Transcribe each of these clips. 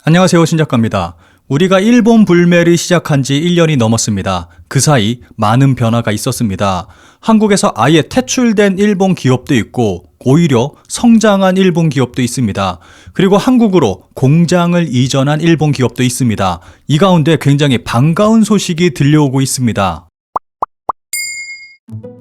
안녕하세요, 신작가입니다. 우리가 일본 불매를 시작한 지 1년이 넘었습니다. 그 사이 많은 변화가 있었습니다. 한국에서 아예 퇴출된 일본 기업도 있고 오히려 성장한 일본 기업도 있습니다. 그리고 한국으로 공장을 이전한 일본 기업도 있습니다. 이 가운데 굉장히 반가운 소식이 들려오고 있습니다.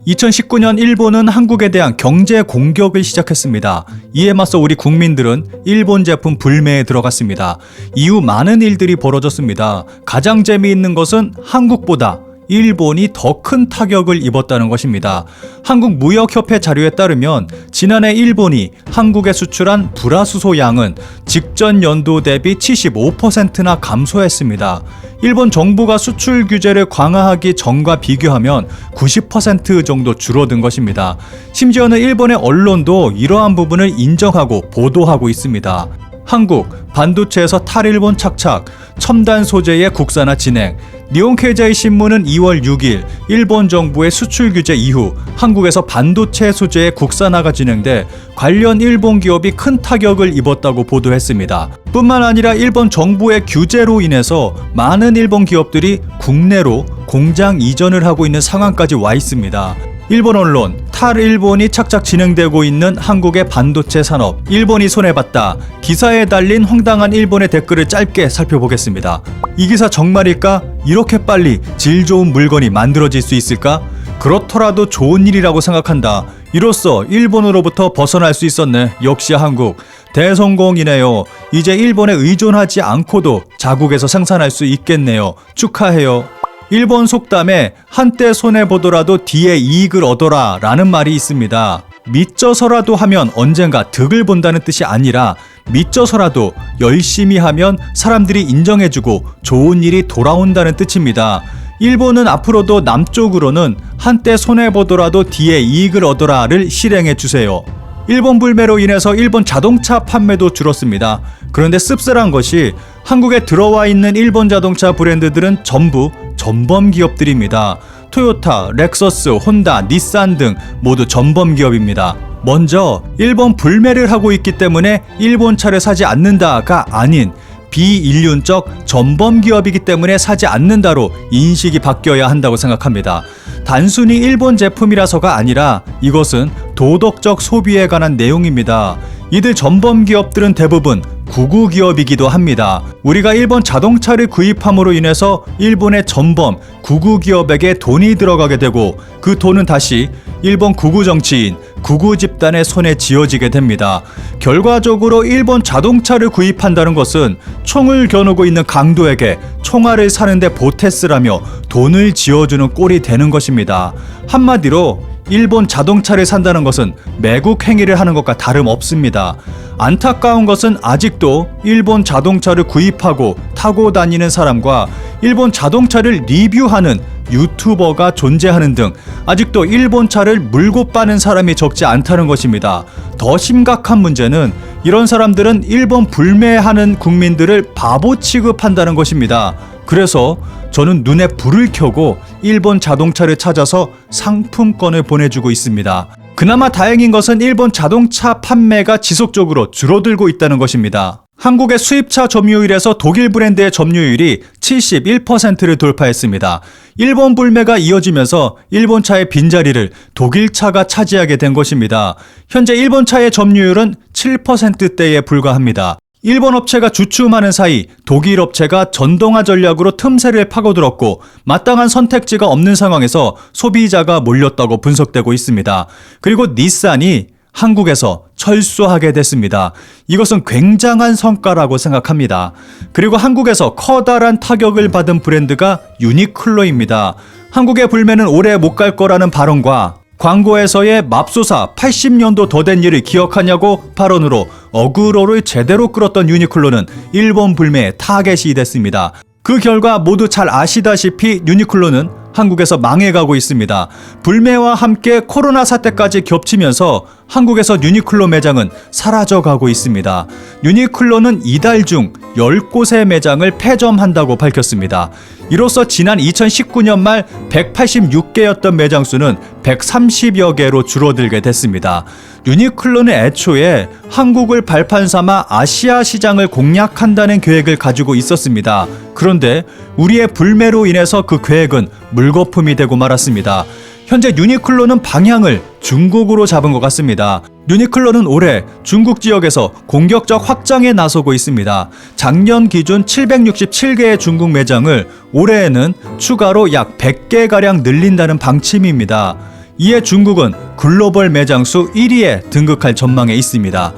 2019년 일본은 한국에 대한 경제 공격을 시작했습니다. 이에 맞서 우리 국민들은 일본 제품 불매에 들어갔습니다. 이후 많은 일들이 벌어졌습니다. 가장 재미있는 것은 한국보다 일본이 더 큰 타격을 입었다는 것입니다. 한국무역협회 자료에 따르면 지난해 일본이 한국에 수출한 불화수소 양은 직전 연도 대비 75%나 감소했습니다. 일본 정부가 수출 규제를 강화하기 전과 비교하면 90% 정도 줄어든 것입니다. 심지어는 일본의 언론도 이러한 부분을 인정하고 보도하고 있습니다. 한국, 반도체에서 탈일본 착착, 첨단 소재의 국산화 진행. 니혼케이자이 신문은 2월 6일 일본 정부의 수출 규제 이후 한국에서 반도체 소재의 국산화가 진행돼 관련 일본 기업이 큰 타격을 입었다고 보도했습니다. 뿐만 아니라 일본 정부의 규제로 인해서 많은 일본 기업들이 국내로 공장 이전을 하고 있는 상황까지 와 있습니다. 일본 언론, 탈일본이 착착 진행되고 있는 한국의 반도체 산업, 일본이 손해봤다. 기사에 달린 황당한 일본의 댓글을 짧게 살펴보겠습니다. 이 기사 정말일까? 이렇게 빨리 질 좋은 물건이 만들어질 수 있을까? 그렇더라도 좋은 일이라고 생각한다. 이로써 일본으로부터 벗어날 수 있었네. 역시 한국. 대성공이네요. 이제 일본에 의존하지 않고도 자국에서 생산할 수 있겠네요. 축하해요. 일본 속담에 한때 손해보더라도 뒤에 이익을 얻어라 라는 말이 있습니다. 믿져서라도 하면 언젠가 득을 본다는 뜻이 아니라 믿져서라도 열심히 하면 사람들이 인정해주고 좋은 일이 돌아온다는 뜻입니다. 일본은 앞으로도 남쪽으로는 한때 손해보더라도 뒤에 이익을 얻어라를 실행해주세요. 일본 불매로 인해서 일본 자동차 판매도 줄었습니다. 그런데 씁쓸한 것이 한국에 들어와 있는 일본 자동차 브랜드들은 전부 전범 기업들입니다. 토요타, 렉서스, 혼다, 닛산 등 모두 전범 기업입니다. 먼저 일본 불매를 하고 있기 때문에 일본 차를 사지 않는다가 아닌 비인륜적 전범 기업이기 때문에 사지 않는다로 인식이 바뀌어야 한다고 생각합니다. 단순히 일본 제품이라서가 아니라 이것은 도덕적 소비에 관한 내용입니다. 이들 전범 기업들은 대부분 구구 기업이기도 합니다. 우리가 일본 자동차를 구입함으로 인해서 일본의 전범 구구 기업에게 돈이 들어가게 되고 그 돈은 다시 일본 구구 정치인, 구구 집단의 손에 쥐어지게 됩니다. 결과적으로 일본 자동차를 구입한다는 것은 총을 겨누고 있는 강도에게 총알을 사는데 보태쓰라며 돈을 쥐어주는 꼴이 되는 것입니다. 한마디로 일본 자동차를 산다는 것은 매국 행위를 하는 것과 다름없습니다. 안타까운 것은 아직도 일본 자동차를 구입하고 타고 다니는 사람과 일본 자동차를 리뷰하는 유튜버가 존재하는 등 아직도 일본 차를 물고 빠는 사람이 적지 않다는 것입니다. 더 심각한 문제는 이런 사람들은 일본 불매하는 국민들을 바보 취급한다는 것입니다. 그래서 저는 눈에 불을 켜고 일본 자동차를 찾아서 상품권을 보내주고 있습니다. 그나마 다행인 것은 일본 자동차 판매가 지속적으로 줄어들고 있다는 것입니다. 한국의 수입차 점유율에서 독일 브랜드의 점유율이 71%를 돌파했습니다. 일본 불매가 이어지면서 일본 차의 빈자리를 독일 차가 차지하게 된 것입니다. 현재 일본 차의 점유율은 7%대에 불과합니다. 일본 업체가 주춤하는 사이 독일 업체가 전동화 전략으로 틈새를 파고들었고 마땅한 선택지가 없는 상황에서 소비자가 몰렸다고 분석되고 있습니다. 그리고 닛산이 한국에서 철수하게 됐습니다. 이것은 굉장한 성과라고 생각합니다. 그리고 한국에서 커다란 타격을 받은 브랜드가 유니클로입니다. 한국의 불매는 오래 못 갈 거라는 발언과 광고에서의 맙소사 80년도 더 된 일을 기억하냐고 발언으로 어그로를 제대로 끌었던 유니클로는 일본 불매의 타겟이 됐습니다. 그 결과 모두 잘 아시다시피 유니클로는 한국에서 망해가고 있습니다. 불매와 함께 코로나 사태까지 겹치면서 한국에서 유니클로 매장은 사라져가고 있습니다. 유니클로는 이달 중 10곳의 매장을 폐점한다고 밝혔습니다. 이로써 지난 2019년 말 186개였던 매장 수는 130여 개로 줄어들게 됐습니다. 유니클로는 애초에 한국을 발판 삼아 아시아 시장을 공략한다는 계획을 가지고 있었습니다. 그런데 우리의 불매로 인해서 그 계획은 물거품이 되고 말았습니다. 현재 유니클로는 방향을 중국으로 잡은 것 같습니다. 유니클로는 올해 중국 지역에서 공격적 확장에 나서고 있습니다. 작년 기준 767개의 중국 매장을 올해에는 추가로 약 100개가량 늘린다는 방침입니다. 이에 중국은 글로벌 매장 수 1위에 등극할 전망에 있습니다.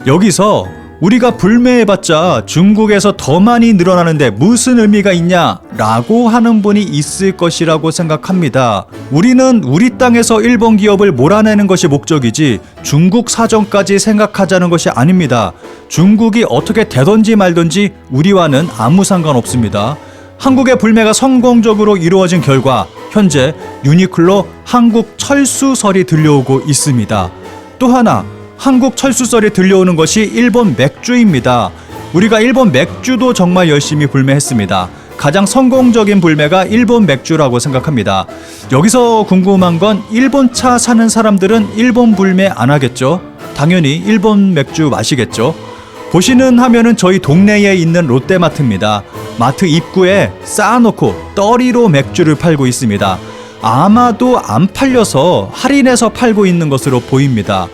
여기서 우리가 불매해봤자 중국에서 더 많이 늘어나는데 무슨 의미가 있냐? 라고 하는 분이 있을 것이라고 생각합니다. 우리는 우리 땅에서 일본 기업을 몰아내는 것이 목적이지 중국 사정까지 생각하자는 것이 아닙니다. 중국이 어떻게 되든지 말든지 우리와는 아무 상관없습니다. 한국의 불매가 성공적으로 이루어진 결과 현재 유니클로 한국 철수설이 들려오고 있습니다. 또 하나 한국 철수설이 들려오는 것이 일본 맥주입니다. 우리가 일본 맥주도 정말 열심히 불매했습니다. 가장 성공적인 불매가 일본 맥주라고 생각합니다. 여기서 궁금한 건 일본 차 사는 사람들은 일본 불매 안 하겠죠? 당연히 일본 맥주 마시겠죠? 보시는 화면은 저희 동네에 있는 롯데마트입니다. 마트 입구에 쌓아놓고 떨이로 맥주를 팔고 있습니다. 아마도 안 팔려서 할인해서 팔고 있는 것으로 보입니다.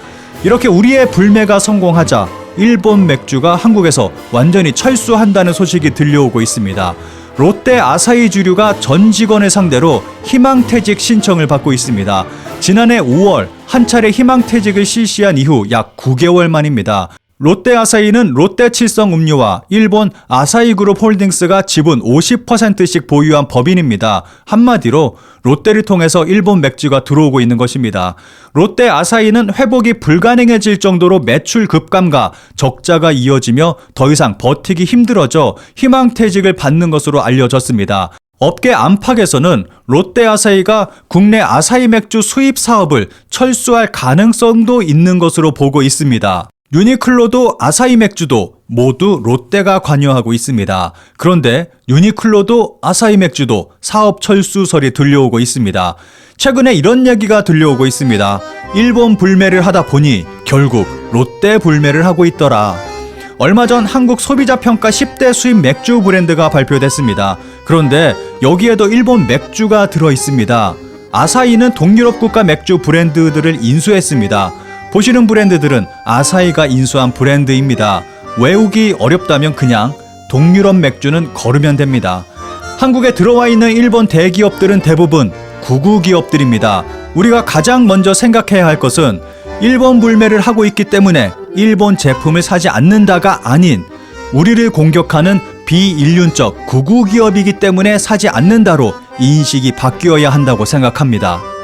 이렇게 우리의 불매가 성공하자 일본 맥주가 한국에서 완전히 철수한다는 소식이 들려오고 있습니다. 롯데 아사히주류가 전 직원을 상대로 희망퇴직 신청을 받고 있습니다. 지난해 5월 한 차례 희망퇴직을 실시한 이후 약 9개월 만입니다. 롯데 아사히는 롯데 칠성 음료와 일본 아사히그룹 홀딩스가 지분 50%씩 보유한 법인입니다. 한마디로 롯데를 통해서 일본 맥주가 들어오고 있는 것입니다. 롯데 아사히는 회복이 불가능해질 정도로 매출 급감과 적자가 이어지며 더 이상 버티기 힘들어져 희망퇴직을 받는 것으로 알려졌습니다. 업계 안팎에서는 롯데 아사히가 국내 아사히 맥주 수입 사업을 철수할 가능성도 있는 것으로 보고 있습니다. 유니클로도 아사히 맥주도 모두 롯데가 관여하고 있습니다. 그런데 유니클로도 아사히 맥주도 사업 철수설이 들려오고 있습니다. 최근에 이런 얘기가 들려오고 있습니다. 일본 불매를 하다 보니 결국 롯데 불매를 하고 있더라. 얼마 전 한국 소비자평가 10대 수입 맥주 브랜드가 발표됐습니다. 그런데 여기에도 일본 맥주가 들어있습니다. 아사히는 동유럽 국가 맥주 브랜드들을 인수했습니다. 보시는 브랜드들은 아사히가 인수한 브랜드입니다. 외우기 어렵다면 그냥 동유럽 맥주는 걸으면 됩니다. 한국에 들어와 있는 일본 대기업들은 대부분 구구 기업들입니다. 우리가 가장 먼저 생각해야 할 것은 일본 불매를 하고 있기 때문에 일본 제품을 사지 않는다가 아닌 우리를 공격하는 비인륜적 구구 기업이기 때문에 사지 않는다로 인식이 바뀌어야 한다고 생각합니다.